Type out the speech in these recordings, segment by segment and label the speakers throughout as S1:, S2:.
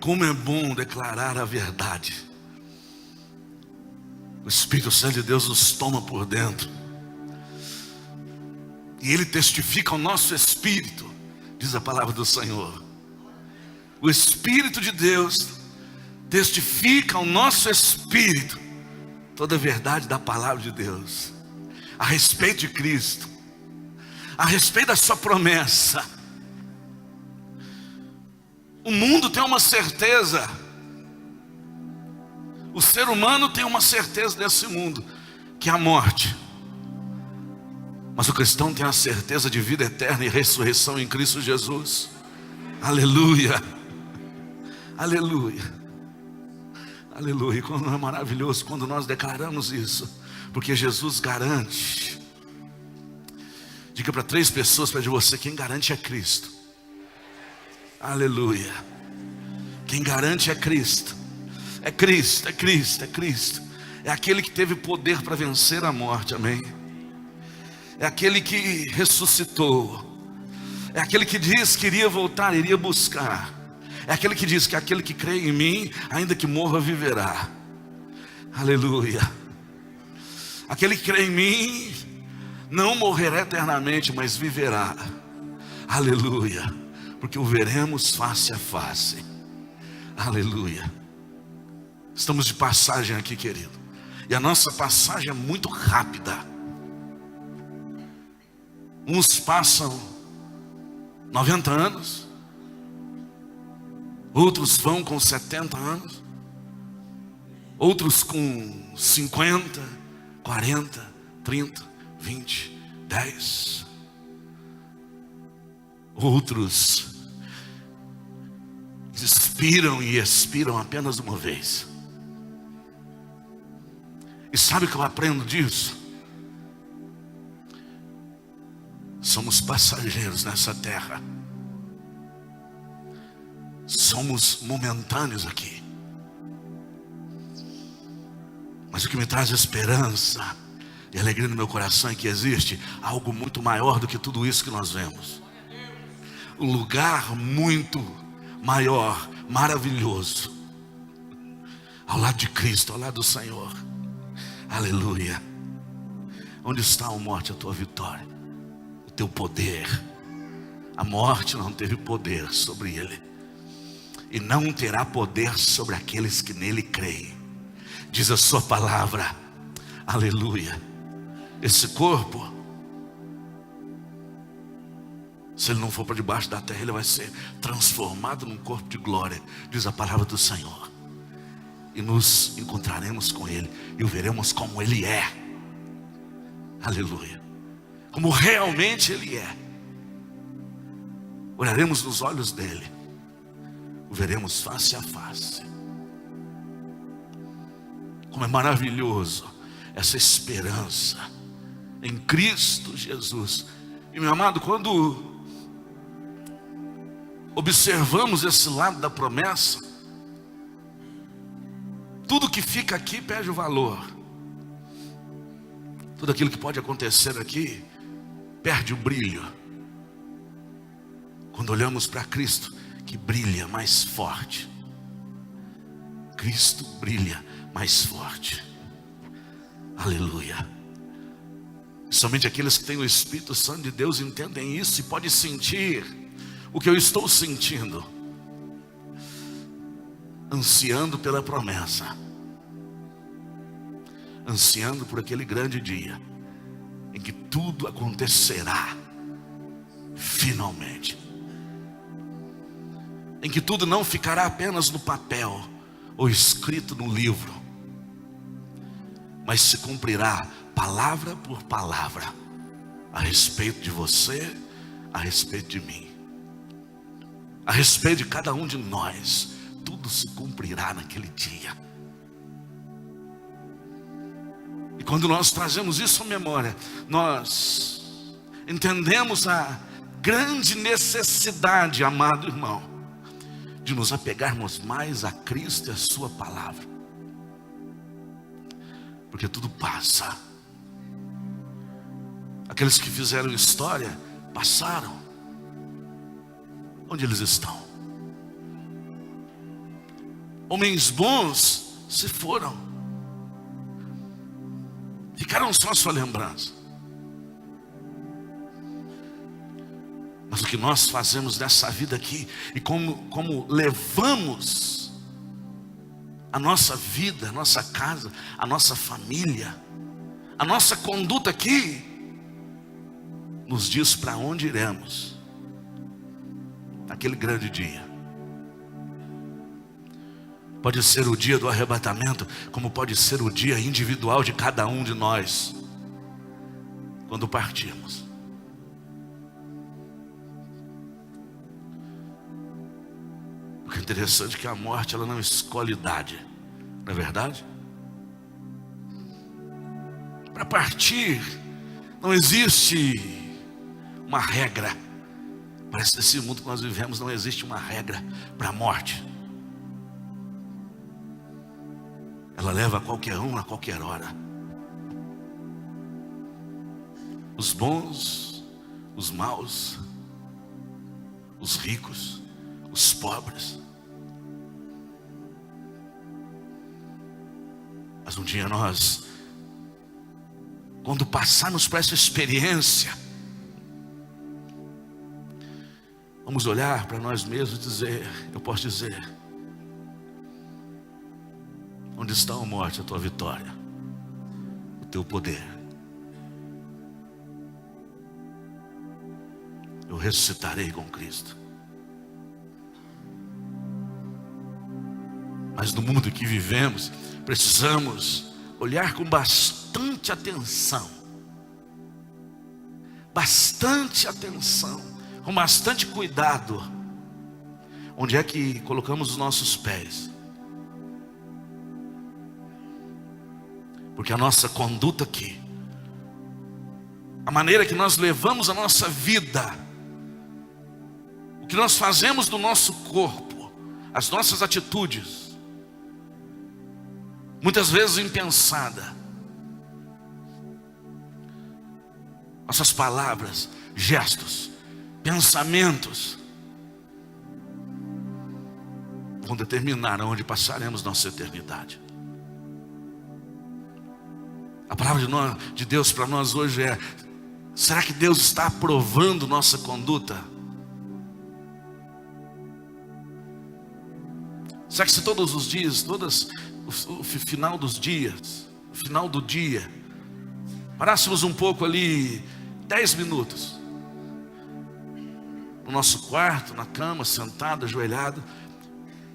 S1: Como é bom declarar a verdade. O Espírito Santo de Deus nos toma por dentro. E Ele testifica ao nosso espírito, diz a palavra do Senhor. O Espírito de Deus testifica ao nosso espírito toda a verdade da palavra de Deus, a respeito de Cristo, a respeito da sua promessa. O mundo tem uma certeza, o ser humano tem uma certeza desse mundo, que é a morte. Mas o cristão tem a certeza de vida eterna e ressurreição em Cristo Jesus. Aleluia, aleluia, aleluia. Como é maravilhoso quando nós declaramos isso, porque Jesus garante. Diga para 3 pessoas perto de você: quem garante é Cristo. Aleluia. Quem garante é Cristo. É Cristo, é Cristo, é Cristo. É aquele que teve poder para vencer a morte, amém? É aquele que ressuscitou. É aquele que diz que iria voltar, iria buscar. É aquele que diz que aquele que crê em mim, ainda que morra, viverá. Aleluia. Aquele que crê em mim não morrerá eternamente, mas viverá. Aleluia. Porque o veremos face a face. Aleluia. Estamos de passagem aqui, querido. E a nossa passagem é muito rápida. Uns passam 90 anos, outros vão com 70 anos, outros com 50, 40, 30, 20, 10. Outros inspiram e expiram apenas uma vez. E sabe o que eu aprendo disso? Somos passageiros nessa terra. Somos momentâneos aqui. Mas o que me traz esperança e alegria no meu coração é que existe algo muito maior do que tudo isso que nós vemos. Um lugar muito maior, maravilhoso, ao lado de Cristo, ao lado do Senhor. Aleluia. Onde está a morte, a tua vitória, o teu poder? A morte não teve poder sobre ele, e não terá poder sobre aqueles que nele creem, diz a sua palavra. Aleluia. Esse corpo, se ele não for para debaixo da terra, ele vai ser transformado num corpo de glória, diz a palavra do Senhor. E nos encontraremos com ele, e o veremos como ele é. Aleluia. Como realmente ele é. Olharemos nos olhos dele, o veremos face a face. Como é maravilhoso essa esperança em Cristo Jesus. E meu amado, quando observamos esse lado da promessa, tudo que fica aqui perde o valor. Tudo aquilo que pode acontecer aqui perde o brilho, quando olhamos para Cristo, que brilha mais forte. Cristo brilha mais forte. Aleluia. Somente aqueles que têm o Espírito Santo de Deus entendem isso e podem sentir o que eu estou sentindo, ansiando pela promessa, ansiando por aquele grande dia em que tudo acontecerá finalmente, em que tudo não ficará apenas no papel ou escrito no livro, mas se cumprirá palavra por palavra a respeito de você, a respeito de mim, a respeito de cada um de nós. Tudo se cumprirá naquele dia. E quando nós trazemos isso à memória, nós entendemos a grande necessidade, amado irmão, de nos apegarmos mais a Cristo e a sua palavra. Porque tudo passa. Aqueles que fizeram história passaram. Onde eles estão? Homens bons se foram, ficaram só a sua lembrança. Mas o que nós fazemos nessa vida aqui, e como levamos a nossa vida, a nossa casa, a nossa família, a nossa conduta aqui, nos diz para onde iremos naquele grande dia. Pode ser o dia do arrebatamento, como pode ser o dia individual de cada um de nós, quando partirmos. O que é interessante é que a morte, ela não escolhe idade, não é verdade? Para partir, não existe uma regra. Parece que nesse mundo que nós vivemos não existe uma regra para a morte. Ela leva qualquer um a qualquer hora. Os bons, os maus, os ricos, os pobres. Mas um dia nós, quando passarmos por essa experiência, vamos olhar para nós mesmos e dizer, eu posso dizer: onde está a morte, a tua vitória, o teu poder? Eu ressuscitarei com Cristo. Mas no mundo que vivemos, precisamos olhar com bastante atenção, com bastante cuidado, onde é que colocamos os nossos pés. Porque a nossa conduta aqui, a maneira que nós levamos a nossa vida, o que nós fazemos do nosso corpo, as nossas atitudes, muitas vezes impensada, nossas palavras, gestos, pensamentos, vão determinar onde passaremos nossa eternidade. A palavra de Deus para nós hoje é: será que Deus está aprovando nossa conduta? Será que se todos os dias, o final dos dias, o final do dia, parássemos um pouco ali, 10 minutos, no nosso quarto, na cama, sentado, ajoelhado,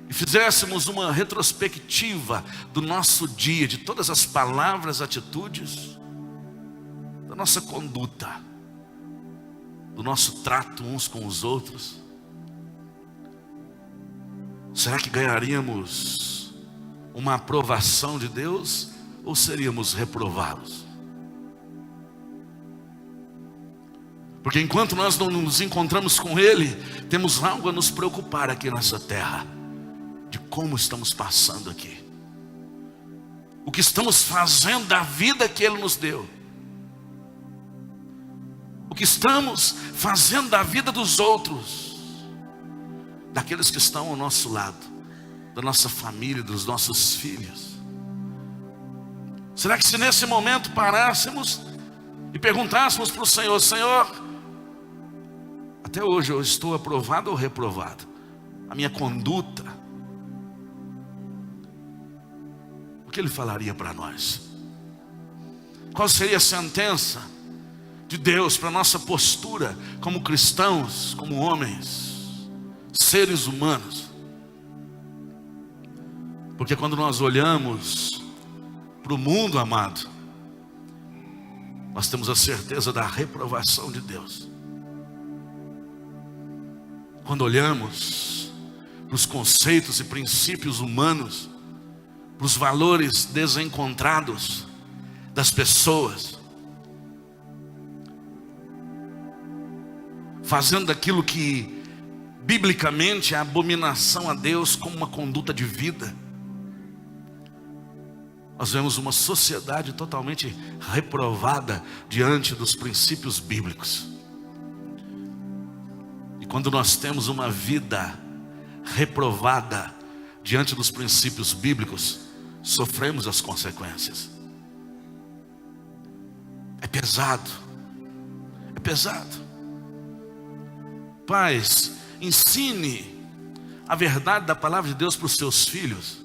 S1: e fizéssemos uma retrospectiva do nosso dia, de todas as palavras, atitudes, da nossa conduta, do nosso trato uns com os outros, será que ganharíamos uma aprovação de Deus ou seríamos reprovados? Porque enquanto nós não nos encontramos com Ele, temos algo a nos preocupar aqui nessa terra, de como estamos passando aqui, o que estamos fazendo da vida que Ele nos deu, o que estamos fazendo da vida dos outros, daqueles que estão ao nosso lado, da nossa família, dos nossos filhos. Será que se nesse momento parássemos e perguntássemos para o Senhor: Senhor, até hoje eu estou aprovado ou reprovado? A minha conduta, o que Ele falaria para nós? Qual seria a sentença de Deus para a nossa postura como cristãos, como homens, seres humanos? Porque quando nós olhamos para o mundo, amado, nós temos a certeza da reprovação de Deus. Quando olhamos para os conceitos e princípios humanos, para os valores desencontrados das pessoas, fazendo aquilo que biblicamente é abominação a Deus como uma conduta de vida, nós vemos uma sociedade totalmente reprovada diante dos princípios bíblicos. E quando nós temos uma vida reprovada diante dos princípios bíblicos, sofremos as consequências. É pesado. É pesado. Pais, ensine a verdade da palavra de Deus para os seus filhos.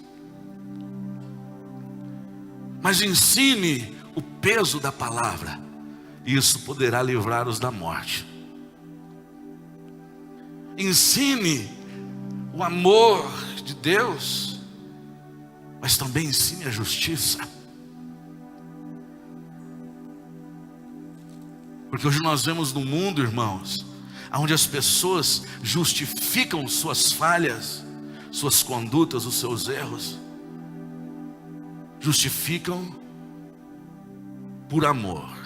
S1: Mas ensine o peso da palavra. E isso poderá livrá-los da morte. Ensine o amor de Deus, mas também ensine a justiça. Porque hoje nós vemos no mundo, irmãos, onde as pessoas justificam suas falhas, suas condutas, os seus erros. Justificam por amor.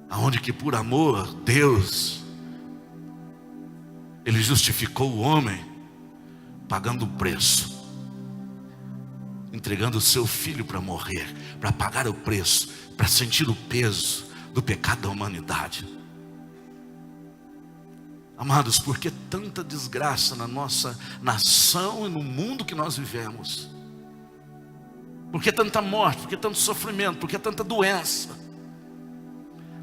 S1: Aonde que por amor, Deus, Ele justificou o homem, pagando o preço, entregando o seu filho para morrer, para pagar o preço, para sentir o peso do pecado da humanidade. Amados, por que tanta desgraça na nossa nação e no mundo que nós vivemos? Por que tanta morte? Por que tanto sofrimento? Por que tanta doença?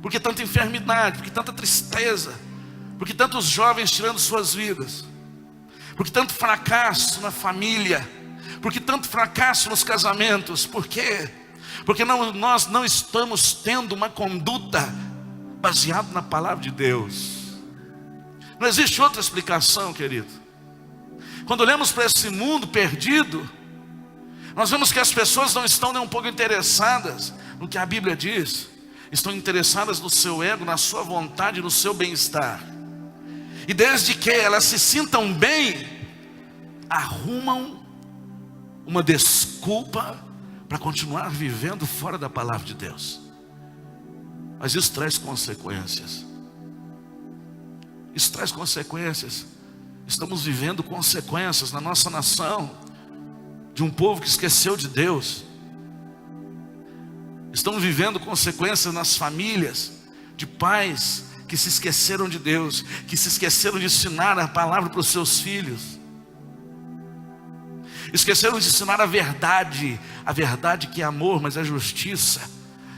S1: Por que tanta enfermidade? Por que tanta tristeza? Por que tantos jovens tirando suas vidas? Por que tanto fracasso na família? Por que tanto fracasso nos casamentos? Por quê? Porque nós não estamos tendo uma conduta baseada na palavra de Deus. Não existe outra explicação, querido. Quando olhamos para esse mundo perdido, nós vemos que as pessoas não estão nem um pouco interessadas no que a Bíblia diz. Estão interessadas no seu ego, na sua vontade, no seu bem-estar. E desde que elas se sintam bem, arrumam uma desculpa para continuar vivendo fora da palavra de Deus. Mas isso traz consequências. Isso traz consequências. Estamos vivendo consequências na nossa nação, de um povo que esqueceu de Deus. Estamos vivendo consequências nas famílias, de pais que se esqueceram de Deus, que se esqueceram de ensinar a palavra para os seus filhos. Esqueceram de ensinar a verdade que é amor, mas é justiça.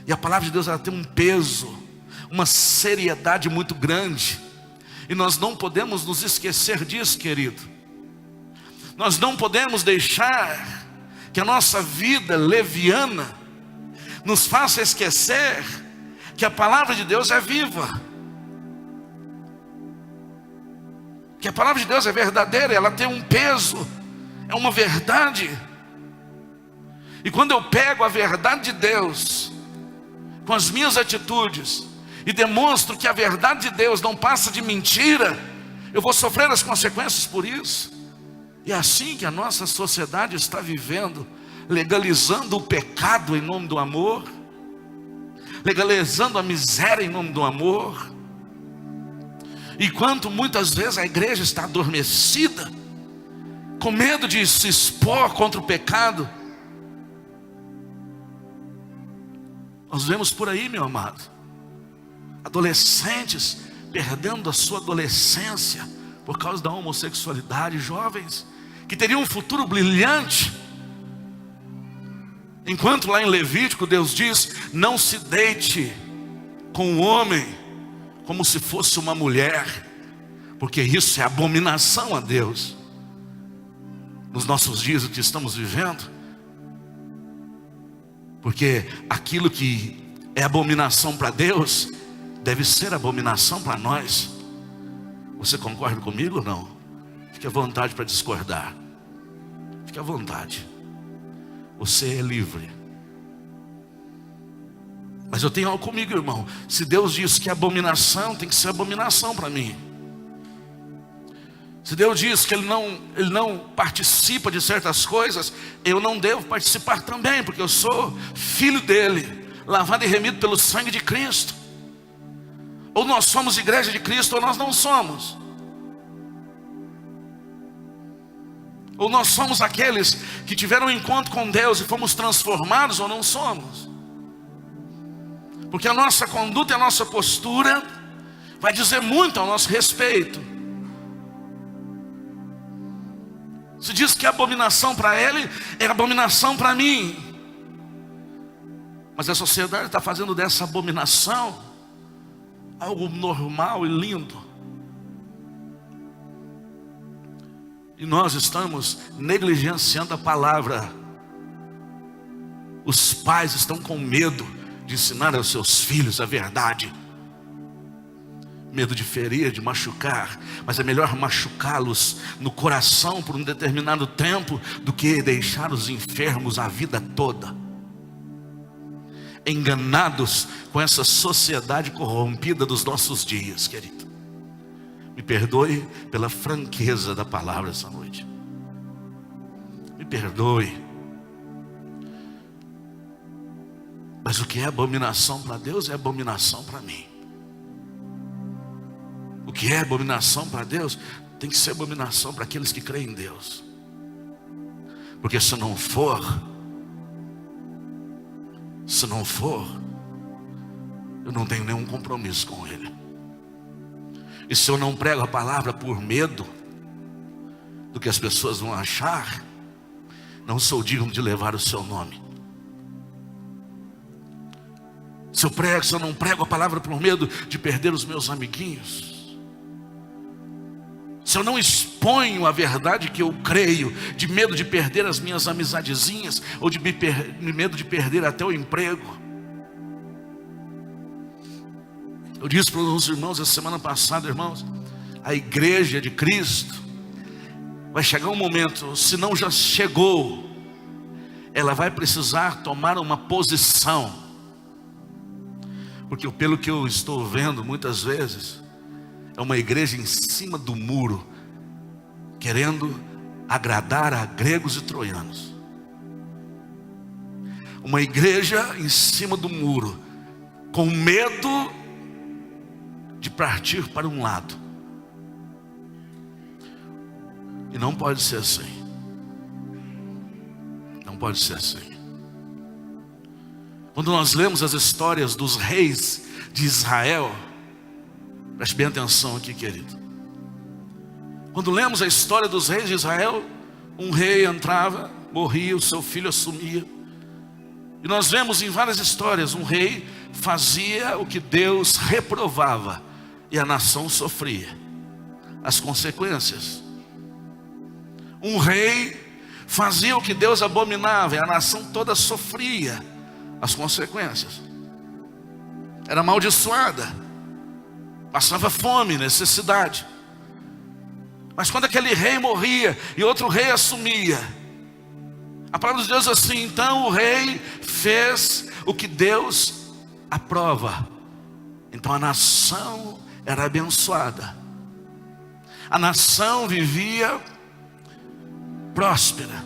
S1: E a palavra de Deus, ela tem um peso, uma seriedade muito grande. E nós não podemos nos esquecer disso, querido. Nós não podemos deixar que a nossa vida leviana nos faça esquecer que a palavra de Deus é viva, que a palavra de Deus é verdadeira, ela tem um peso, é uma verdade. E quando eu pego a verdade de Deus com as minhas atitudes e demonstro que a verdade de Deus não passa de mentira, eu vou sofrer as consequências por isso. E é assim que a nossa sociedade está vivendo, legalizando o pecado em nome do amor, legalizando a miséria em nome do amor. Enquanto muitas vezes a igreja está adormecida, com medo de se expor contra o pecado. Nós vemos por aí, meu amado, adolescentes perdendo a sua adolescência por causa da homossexualidade, jovens que teriam um futuro brilhante. Enquanto lá em Levítico Deus diz: não se deite com o homem como se fosse uma mulher, porque isso é abominação a Deus. Nos nossos dias, o que estamos vivendo, porque aquilo que é abominação para Deus deve ser abominação para nós. Você concorda comigo ou não? Fique à vontade para discordar. Fique à vontade. Você é livre. Mas eu tenho algo comigo, irmão. Se Deus diz que é abominação, tem que ser abominação para mim. Se Deus diz que Ele não participa de certas coisas, eu não devo participar também, porque eu sou filho dEle, lavado e remido pelo sangue de Cristo. Ou nós somos igreja de Cristo, ou nós não somos. Ou nós somos aqueles que tiveram um encontro com Deus e fomos transformados, ou não somos. Porque a nossa conduta e a nossa postura vai dizer muito ao nosso respeito. Se diz que é abominação para ele, é abominação para mim. Mas a sociedade está fazendo dessa abominação algo normal e lindo. E nós estamos negligenciando a palavra. Os pais estão com medo de ensinar aos seus filhos a verdade. Medo de ferir, de machucar. Mas é melhor machucá-los no coração por um determinado tempo do que deixar os enfermos a vida toda, enganados com essa sociedade corrompida dos nossos dias, querido. Me perdoe pela franqueza da palavra essa noite. Me perdoe. Mas o que é abominação para Deus é abominação para mim. O que é abominação para Deus tem que ser abominação para aqueles que creem em Deus. Porque se não for, eu não tenho nenhum compromisso com Ele. E se eu não prego a palavra por medo do que as pessoas vão achar, não sou digno de levar o seu nome. Se eu não prego a palavra por medo de perder os meus amiguinhos, se eu não exponho a verdade que eu creio, de medo de perder as minhas amizadezinhas, ou de medo de perder até o emprego. Eu disse para os irmãos essa semana passada, irmãos, a igreja de Cristo vai chegar um momento, se não já chegou, ela vai precisar tomar uma posição. Porque pelo que eu estou vendo muitas vezes, é uma igreja em cima do muro, querendo agradar a gregos e troianos. Uma igreja em cima do muro, com medo de partir para um lado. E não pode ser assim. Não pode ser assim. Quando nós lemos as histórias dos reis de Israel, preste bem atenção aqui, querido. Quando lemos a história dos reis de Israel, um rei entrava, morria, o seu filho assumia. E nós vemos em várias histórias, um rei fazia o que Deus reprovava, e a nação sofria as consequências. Um rei fazia o que Deus abominava, e a nação toda sofria as consequências. Era amaldiçoada, passava fome, necessidade. Mas quando aquele rei morria e outro rei assumia, a palavra de Deus é assim: então o rei fez o que Deus aprova. Então a nação era abençoada, a nação vivia próspera,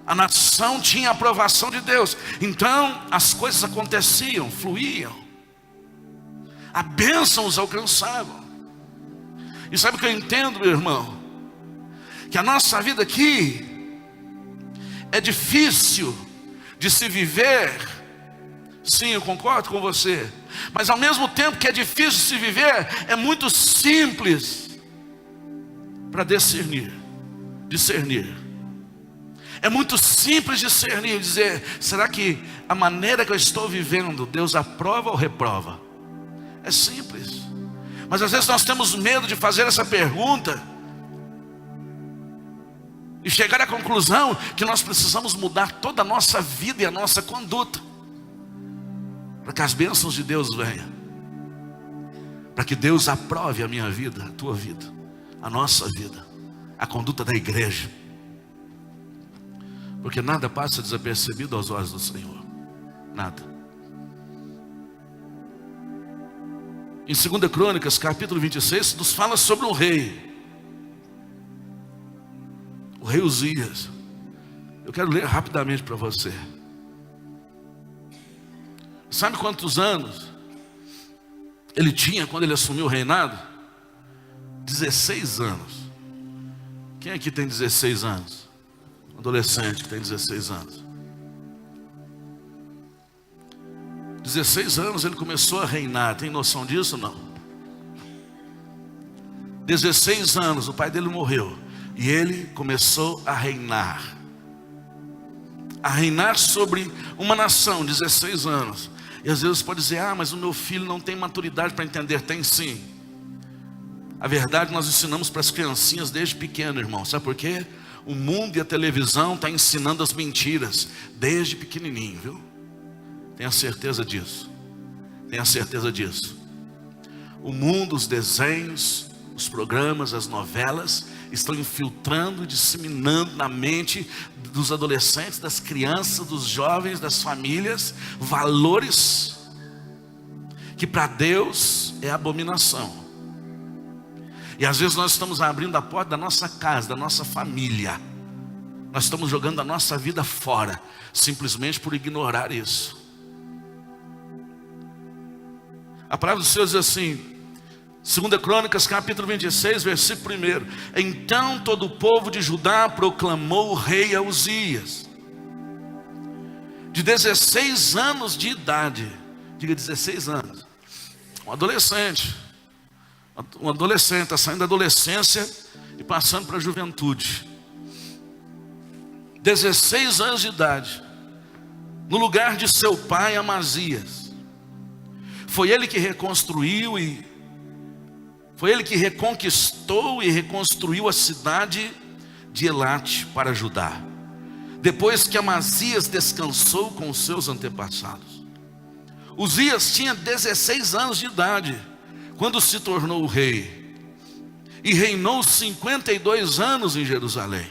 S1: a nação tinha a aprovação de Deus. Então as coisas aconteciam, fluíam, a bênção os alcançava. E sabe o que eu entendo, meu irmão? Que a nossa vida aqui é difícil de se viver. Sim, eu concordo com você. Mas ao mesmo tempo que é difícil de se viver, é muito simples para discernir. É muito simples discernir, dizer: será que a maneira que eu estou vivendo, Deus aprova ou reprova? É simples. Mas às vezes nós temos medo de fazer essa pergunta e chegar à conclusão que nós precisamos mudar toda a nossa vida e a nossa conduta, para que as bênçãos de Deus venham, para que Deus aprove a minha vida, a tua vida, a nossa vida, a conduta da igreja. Porque nada passa desapercebido aos olhos do Senhor. Nada. Em 2 Crônicas, capítulo 26, nos fala sobre um rei. O rei Uzias. Eu quero ler rapidamente para você. Sabe quantos anos ele tinha quando ele assumiu o reinado? 16 anos. Quem aqui tem 16 anos? Um adolescente que tem 16 anos. 16 anos ele começou a reinar. Tem noção disso? Não. 16 anos, o pai dele morreu. E ele começou a reinar sobre uma nação, 16 anos. E às vezes você pode dizer, mas o meu filho não tem maturidade para entender. Tem sim. A verdade nós ensinamos para as criancinhas desde pequeno, irmão. Sabe por quê? O mundo e a televisão estão ensinando as mentiras desde pequenininho, viu? Tenha certeza disso. Tenha certeza disso. O mundo, os desenhos, os programas, as novelas estão infiltrando e disseminando na mente dos adolescentes, das crianças, dos jovens, das famílias, valores que para Deus é abominação. E às vezes nós estamos abrindo a porta da nossa casa, da nossa família. Nós estamos jogando a nossa vida fora, simplesmente por ignorar isso. A palavra do Senhor diz assim, 2 Crônicas, capítulo 26, versículo 1. Então todo o povo de Judá proclamou o rei a Uzias, de 16 anos de idade. Diga 16 anos. Um adolescente está saindo da adolescência e passando para a juventude. 16 anos de idade, no lugar de seu pai Amazias. Foi ele que reconstruiu foi ele que reconquistou e reconstruiu a cidade de Elate para Judá, depois que Amazias descansou com os seus antepassados. Uzias tinha 16 anos de idade quando se tornou rei, e reinou 52 anos em Jerusalém.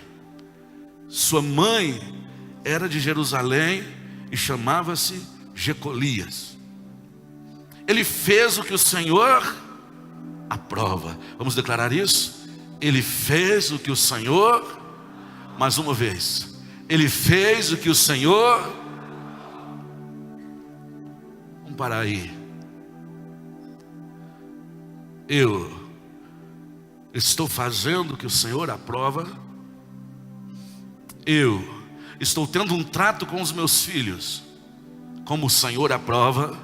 S1: Sua mãe era de Jerusalém e chamava-se Jecolias. Ele fez o que o Senhor aprova. Vamos declarar isso? Ele fez o que o Senhor, mais uma vez, ele fez o que o Senhor. Vamos parar aí. Eu estou fazendo o que o Senhor aprova. Eu estou tendo um trato com os meus filhos como o Senhor aprova.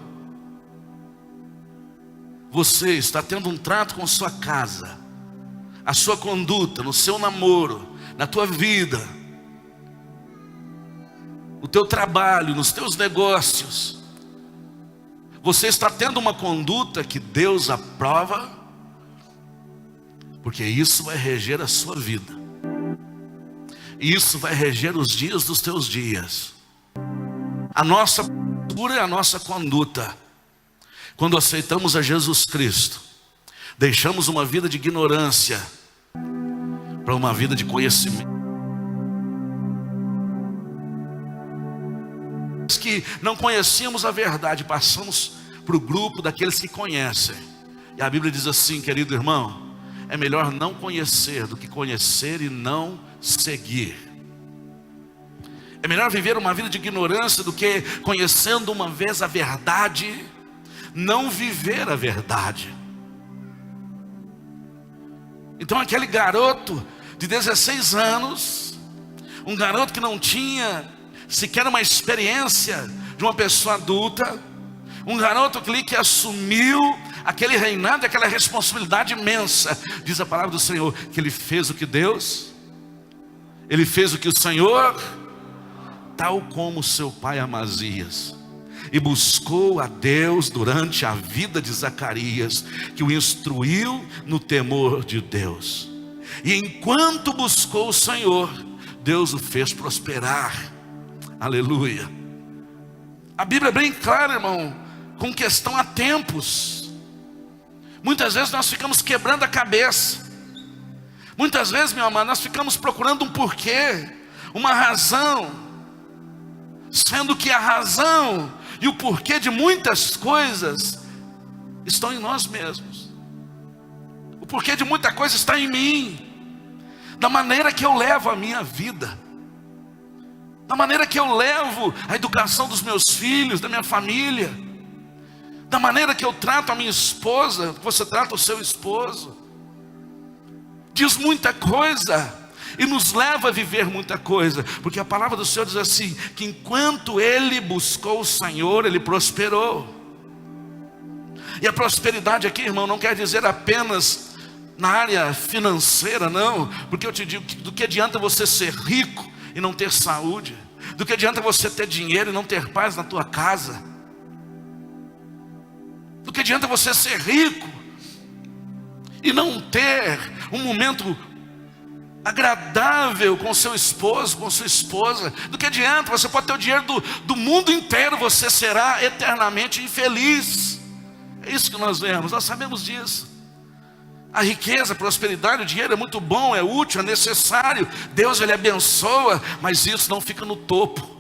S1: Você está tendo um trato com sua casa, a sua conduta, no seu namoro, na tua vida, no teu trabalho, nos teus negócios. Você está tendo uma conduta que Deus aprova, porque isso vai reger a sua vida. Isso vai reger os dias dos teus dias. A nossa postura e a nossa conduta. Quando aceitamos a Jesus Cristo, deixamos uma vida de ignorância para uma vida de conhecimento. Que não conhecíamos a verdade, passamos para o grupo daqueles que conhecem. E a Bíblia diz assim, querido irmão, é melhor não conhecer do que conhecer e não seguir. É melhor viver uma vida de ignorância do que, conhecendo uma vez a verdade, não viver a verdade. Então aquele garoto de 16 anos, um garoto que não tinha sequer uma experiência de uma pessoa adulta, um garoto que assumiu aquele reinado, aquela responsabilidade imensa. Diz a palavra do Senhor que ele fez o que Deus, ele fez o que o Senhor, tal como seu pai Amazias, e buscou a Deus durante a vida de Zacarias, que o instruiu no temor de Deus. E enquanto buscou o Senhor, Deus o fez prosperar. Aleluia. A Bíblia é bem clara, irmão, com questão a tempos. Muitas vezes nós ficamos quebrando a cabeça. Muitas vezes, meu amado, nós ficamos procurando um porquê, uma razão, sendo que a razão e o porquê de muitas coisas estão em nós mesmos. O porquê de muita coisa está em mim, da maneira que eu levo a minha vida, da maneira que eu levo a educação dos meus filhos, da minha família, da maneira que eu trato a minha esposa, que você trata o seu esposo. Diz muita coisa e nos leva a viver muita coisa, porque a palavra do Senhor diz assim, que enquanto ele buscou o Senhor, ele prosperou. E a prosperidade aqui, irmão, não quer dizer apenas na área financeira, não. Porque eu te digo, do que adianta você ser rico e não ter saúde? Do que adianta você ter dinheiro e não ter paz na tua casa? Do que adianta você ser rico e não ter um momento agradável com seu esposo, com sua esposa? Do que adianta? Você pode ter o dinheiro do mundo inteiro, você será eternamente infeliz. É isso que nós vemos, nós sabemos disso. A riqueza, a prosperidade, o dinheiro é muito bom, é útil, é necessário. Deus, Ele abençoa, mas isso não fica no topo.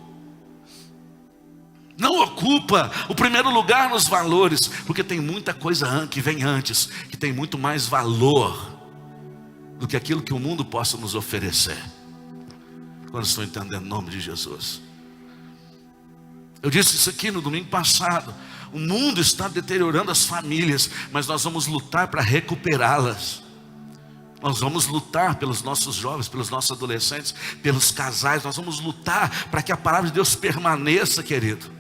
S1: Não ocupa o primeiro lugar nos valores, porque tem muita coisa que vem antes, que tem muito mais valor do que aquilo que o mundo possa nos oferecer. Quando estou entendendo o nome de Jesus. Eu disse isso aqui no domingo passado. O mundo está deteriorando as famílias, mas nós vamos lutar para recuperá-las. Nós vamos lutar pelos nossos jovens, pelos nossos adolescentes, pelos casais. Nós vamos lutar para que a palavra de Deus permaneça, querido.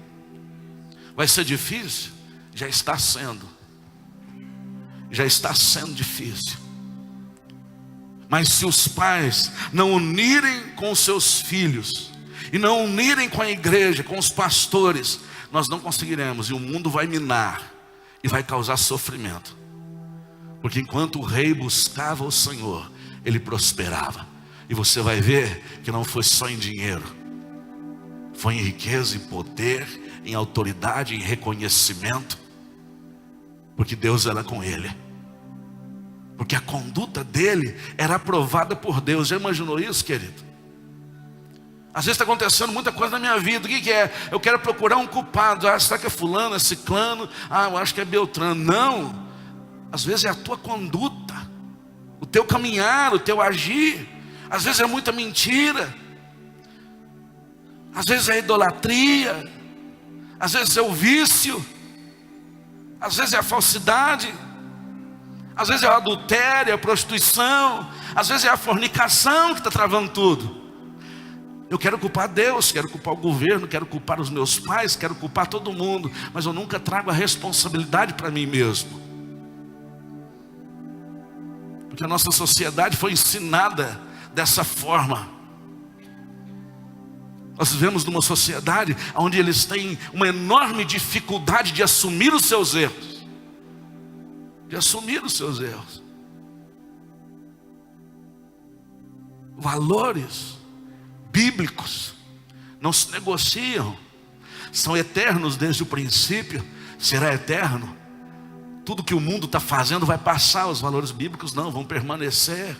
S1: Vai ser difícil? Já está sendo. Já está sendo difícil. Mas se os pais não unirem com os seus filhos, e não unirem com a igreja, com os pastores, nós não conseguiremos, e o mundo vai minar, e vai causar sofrimento. Porque enquanto o rei buscava o Senhor, ele prosperava. E você vai ver que não foi só em dinheiro, foi em riqueza, em poder, em autoridade, em reconhecimento. Porque Deus era com ele. Porque a conduta dele era aprovada por Deus. Já imaginou isso, querido? Às vezes está acontecendo muita coisa na minha vida. O que é? Eu quero procurar um culpado. Será que é fulano, é ciclano? Eu acho que é Beltrano. Não. Às vezes é a tua conduta, o teu caminhar, o teu agir. Às vezes é muita mentira. Às vezes é idolatria. Às vezes é o vício. Às vezes é a falsidade. Às vezes é o adultério, a prostituição. Às vezes é a fornicação que está travando tudo. Eu quero culpar Deus, quero culpar o governo, quero culpar os meus pais, quero culpar todo mundo. Mas eu nunca trago a responsabilidade para mim mesmo. Porque a nossa sociedade foi ensinada dessa forma. Nós vivemos numa sociedade onde eles têm uma enorme dificuldade de assumir os seus erros. De assumir os seus erros. Valores bíblicos não se negociam. São eternos desde o princípio. Será eterno. Tudo que o mundo está fazendo vai passar. Os valores bíblicos não, vão permanecer.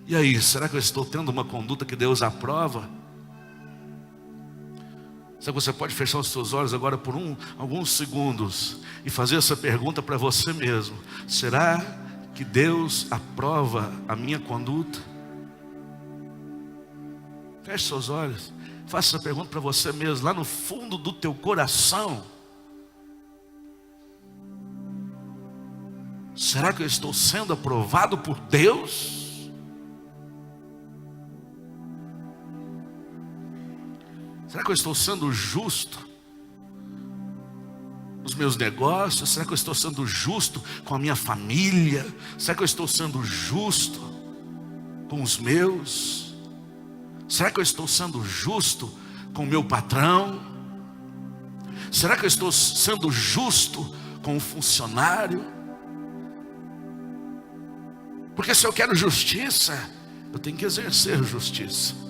S1: E aí, será que eu estou tendo uma conduta que Deus aprova? Será que você pode fechar os seus olhos agora por alguns segundos e fazer essa pergunta para você mesmo? Será que Deus aprova a minha conduta? Feche seus olhos, faça essa pergunta para você mesmo, lá no fundo do teu coração. Será que eu estou sendo aprovado por Deus? Será que eu estou sendo justo nos meus negócios? Será que eu estou sendo justo com a minha família? Será que eu estou sendo justo com os meus? Será que eu estou sendo justo com o meu patrão? Será que eu estou sendo justo com o funcionário? Porque se eu quero justiça, eu tenho que exercer justiça.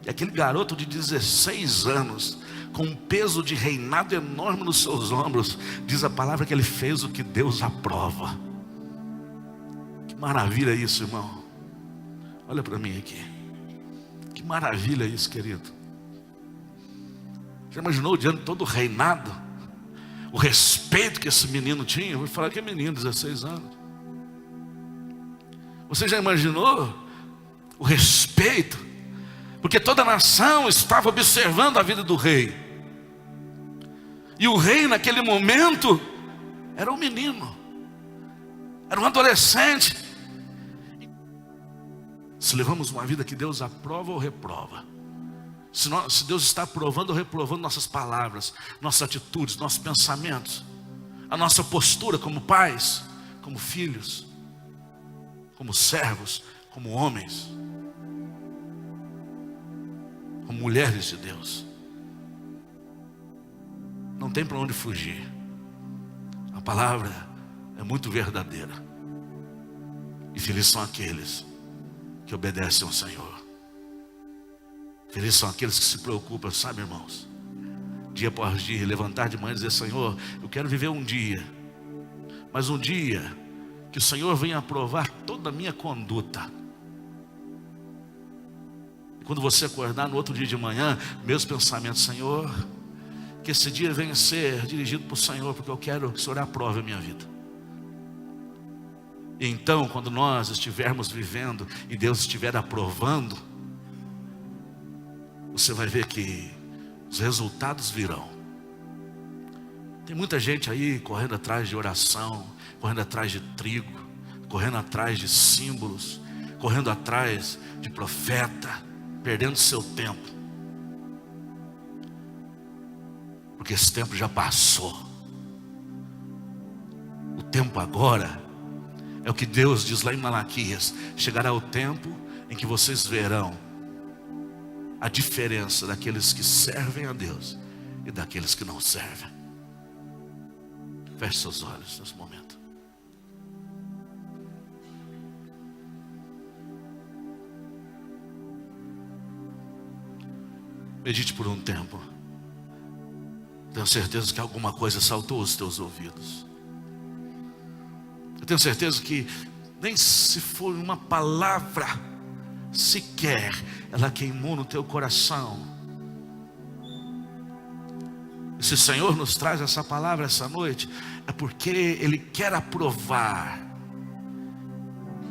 S1: E aquele garoto de 16 anos, com um peso de reinado enorme nos seus ombros, diz a palavra que ele fez o que Deus aprova. Que maravilha isso, irmão. Olha para mim aqui. Que maravilha isso, querido. Já imaginou diante de todo o reinado, o respeito que esse menino tinha? Eu vou falar que é menino, 16 anos. Você já imaginou o respeito? Porque toda a nação estava observando a vida do rei. E o rei naquele momento era um menino. Era um adolescente. Se levamos uma vida que Deus aprova ou reprova. Se Deus está aprovando ou reprovando nossas palavras, nossas atitudes, nossos pensamentos. a nossa postura como pais, como filhos, como servos, como homens, como mulheres de Deus. Não tem para onde fugir. A palavra é muito verdadeira. E felizes são aqueles que obedecem ao Senhor. Felizes são aqueles que se preocupam, sabe, irmãos? Dia após dia, levantar de manhã e dizer: Senhor, eu quero viver um dia, mas um dia que o Senhor venha aprovar toda a minha conduta. E quando você acordar no outro dia de manhã, meus pensamentos: Senhor, que esse dia venha ser dirigido por Senhor, porque eu quero que o Senhor aprove a minha vida. E então, quando nós estivermos vivendo e Deus estiver aprovando, você vai ver que os resultados virão. Tem muita gente aí correndo atrás de oração, correndo atrás de trigo, correndo atrás de símbolos, correndo atrás de profeta, perdendo seu tempo. Porque esse tempo já passou. O tempo agora é o que Deus diz lá em Malaquias: chegará o tempo em que vocês verão a diferença daqueles que servem a Deus e daqueles que não servem. Feche seus olhos nesse momento. Medite por um tempo. Tenho certeza que alguma coisa saltou aos teus ouvidos. Eu tenho certeza que nem se for uma palavra sequer, ela queimou no teu coração. E se o Senhor nos traz essa palavra essa noite, é porque Ele quer aprovar,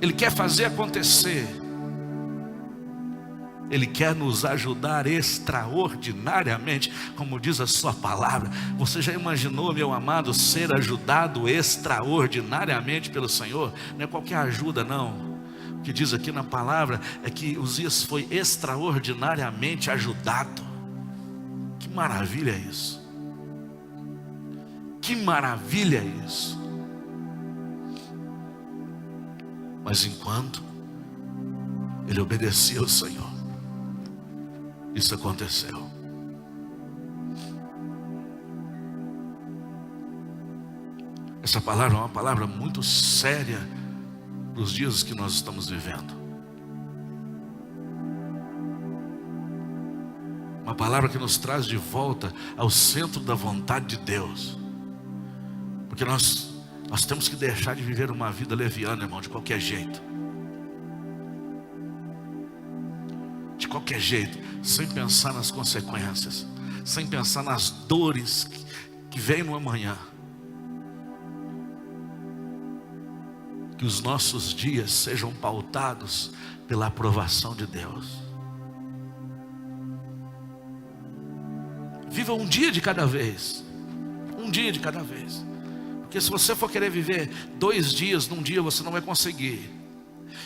S1: Ele quer fazer acontecer, Ele quer nos ajudar extraordinariamente, como diz a sua palavra. Você já imaginou, meu amado, ser ajudado extraordinariamente pelo Senhor? Não é qualquer ajuda, não. O que diz aqui na palavra é que Uzias foi extraordinariamente ajudado. Que maravilha é isso! Que maravilha é isso! Mas enquanto ele obedecia ao Senhor, isso aconteceu. Essa palavra é uma palavra muito séria para os dias que nós estamos vivendo. Uma palavra que nos traz de volta ao centro da vontade de Deus. Porque nós temos que deixar de viver uma vida leviana, irmão, de qualquer jeito. De qualquer jeito, sem pensar nas consequências, sem pensar nas dores que vêm no amanhã. Que os nossos dias sejam pautados pela aprovação de Deus. Viva um dia de cada vez. Um dia de cada vez. Porque se você for querer viver 2 dias num dia, você não vai conseguir.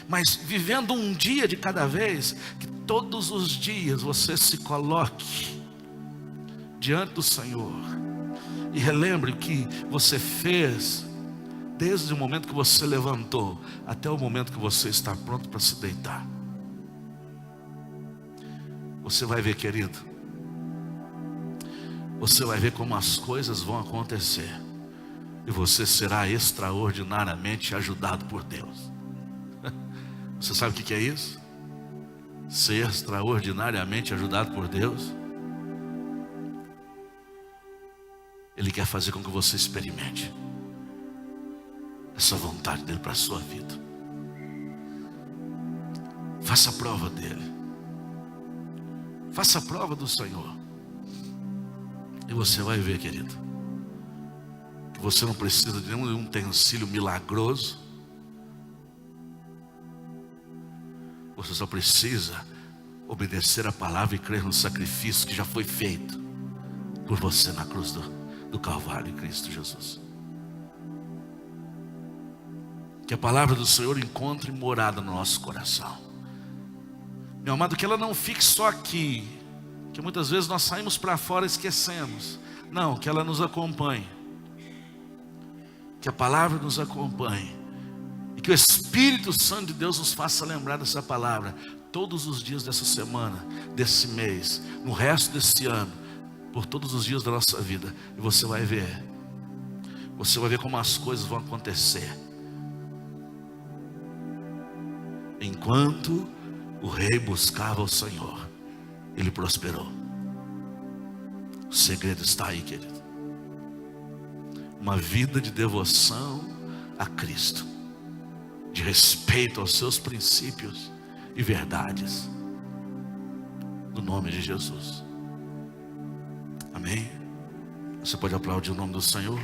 S1: Mas vivendo um dia de cada vez, que todos os dias você se coloque diante do Senhor e relembre o que você fez desde o momento que você levantou até o momento que você está pronto para se deitar. Você vai ver, querido, você vai ver como as coisas vão acontecer e você será extraordinariamente ajudado por Deus. Você sabe o que é isso? Ser extraordinariamente ajudado por Deus. Ele quer fazer com que você experimente essa vontade dele para a sua vida. Faça a prova dele. Faça a prova do Senhor. E você vai ver, querido, que você não precisa de nenhum utensílio milagroso. Você só precisa obedecer a palavra e crer no sacrifício que já foi feito por você na cruz do Calvário em Cristo Jesus. Que a palavra do Senhor encontre morada no nosso coração. Meu amado, que ela não fique só aqui, que muitas vezes nós saímos para fora e esquecemos. Não, que ela nos acompanhe. Que a palavra nos acompanhe. E que o Espírito Santo de Deus nos faça lembrar dessa palavra todos os dias dessa semana, desse mês, no resto desse ano, por todos os dias da nossa vida. E você vai ver como as coisas vão acontecer. Enquanto o rei buscava o Senhor, ele prosperou. O segredo está aí, querido. Uma vida de devoção a Cristo, de respeito aos seus princípios e verdades, no nome de Jesus. Amém? Você pode aplaudir o nome do Senhor?